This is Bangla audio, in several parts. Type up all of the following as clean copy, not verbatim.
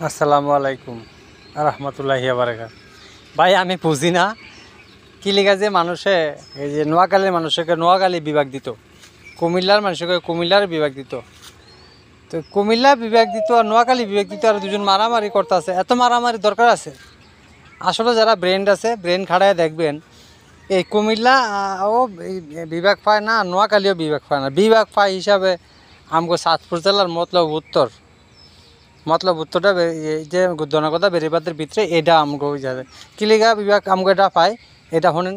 আসসালামু আলাইকুম রহমতুল্লাহি বারাকাত। ভাই আমি বুঝি না কি লিখা যে মানুষে এই যে নোয়াখালীর মানুষকে নোয়াখালী বিভাগ দিত, কুমিল্লার মানুষকে কুমিল্লার বিভাগ দিত, তো কুমিল্লা বিভাগ দিত আর নোয়াখালী বিভাগ দিত আর দুজন মারামারি করতে আছে। এত মারামারি দরকার আছে? আসলে যারা ব্রেন আছে ব্রেন খাড়ায় দেখবেন এই কুমিল্লা ও বিভাগ পায় না, নোয়াখালীও বিভাগ পায় না। বিভাগ পায় হিসাবে আমগো চাঁদপুর জেলার উত্তরটা এই যে জনকতা বেরিবাদের ভিতরে এটা আমগো যাবে কিলিগা বিভাগ আমগো এটা পায়। এটা শুনেন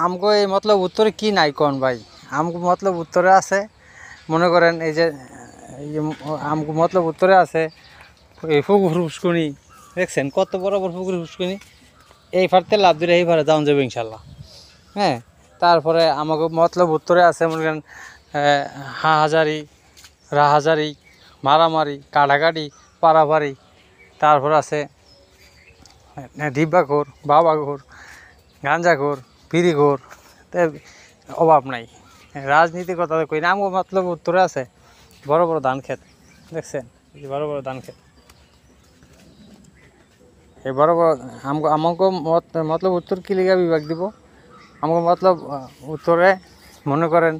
আমগো এই উত্তরে কি নাই কন ভাই। আমগো উত্তরে আছে, মনে করেন এই যে আমগো উত্তরে আছে এই পুকুর ফুসকুনি, দেখছেন কত বড় বড় পুকুর ফুসকুনি। এই ফারতে লাভ দিলে এই ফারে যাওয়া যাবে ইনশাল্লাহ। হ্যাঁ, তারপরে আমাকে উত্তরে আছে মনে করেন হাজারি রাহাজারি, মারামারি, কাটাকাটি, পাড়াপাড়ি, তারপর আছে ডিব্বাখোর, বাবাখোর, গাঞ্জাখোর, বিড়িখোর, অভাব নাই। রাজনীতির কথা কই না, আমগো উত্তরে আছে বড় বড় ধান ক্ষেত, দেখছেন বড় বড় ধান ক্ষেত। এই বড় বড় আমাকে উত্তর কি লিগা বিভাগ দিব, আমাকে উত্তরে মনে করেন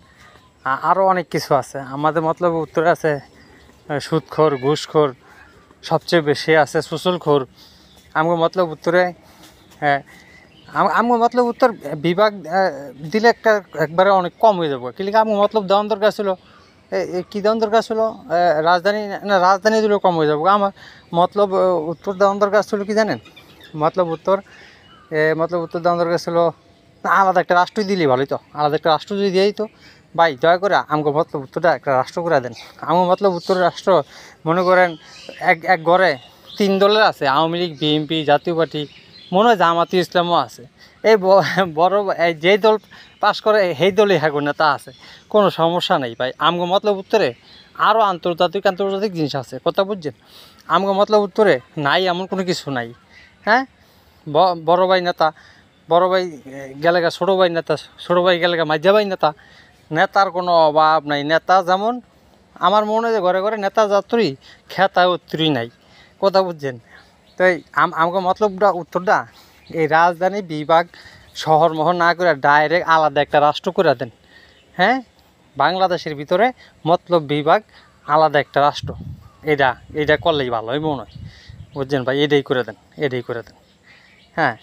আরও অনেক কিছু আছে। আমাদের উত্তরে আছে সুদখোর, ঘুষখোর, সবচেয়ে বেশি আছে সুসুলখোর। আমাকে উত্তরে আমাকে উত্তর বিভাগ দিলে একবারে অনেক কম হয়ে যাবো। কিন্তু আমাকে দেওয়ার দরকার ছিল, কী দেওয়ার দরকার ছিল, রাজধানী দিলেও কম হয়ে যাবো। আমার উত্তর দেওয়ার দরকার ছিল কি জানেন, উত্তর দেওয়ার দরকার ছিল আলাদা একটা রাষ্ট্রই দিলেই ভালোই। তো আলাদা একটা রাষ্ট্র যদি দিয়েই তো ভাই দয়া করে আমাকে উত্তরটা একটা রাষ্ট্র করে দেন। আমার উত্তর রাষ্ট্র মনে করেন এক ঘরে 3 দলের আছে, আওয়ামী লীগ, বিএনপি, জাতীয় পার্টি, মনে হয় জামাতি ইসলামও আছে। এই বড় যেই দল পাশ করে সেই দলই হ্যাঁ নেতা আছে, কোনো সমস্যা নেই ভাই। আমগো উত্তরে আরও আন্তর্জাতিক জিনিস আছে, কথা বুঝছেন। আমগো উত্তরে নাই এমন কোনো কিছু নাই। হ্যাঁ, বড় ভাই নেতা, বড় ভাই গেলেগা ছোটো ভাই নেতা, ছোটো ভাই গেলেগা মাঝা ভাই নেতা, নেতার কোনো অভাব নাই। নেতা যেমন আমার মনে হয় ঘরে ঘরে নেতা যাত্রী খেতা উত্তরই নাই, কথা বুঝছেন। তো আমাকে উত্তরটা এই রাজধানী বিভাগ শহর মহর না করে ডাইরেক্ট আলাদা একটা রাষ্ট্র করে দেন। হ্যাঁ, বাংলাদেশের ভিতরে বিভাগ আলাদা একটা রাষ্ট্র, এটা করলেই ভালো হয় মনে হয়, বুঝছেন ভাই। এটাই করে দেন। হ্যাঁ,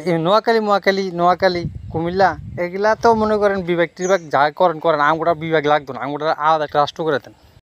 এই নোয়াখালী, কুমিল্লা এগুলা তো মনে করেন বিভাগ টিভাগ যা করেন আমগোটা বিভাগ লাগতো না, আমগোটা আলাদা একটা রাষ্ট্র করে দেন।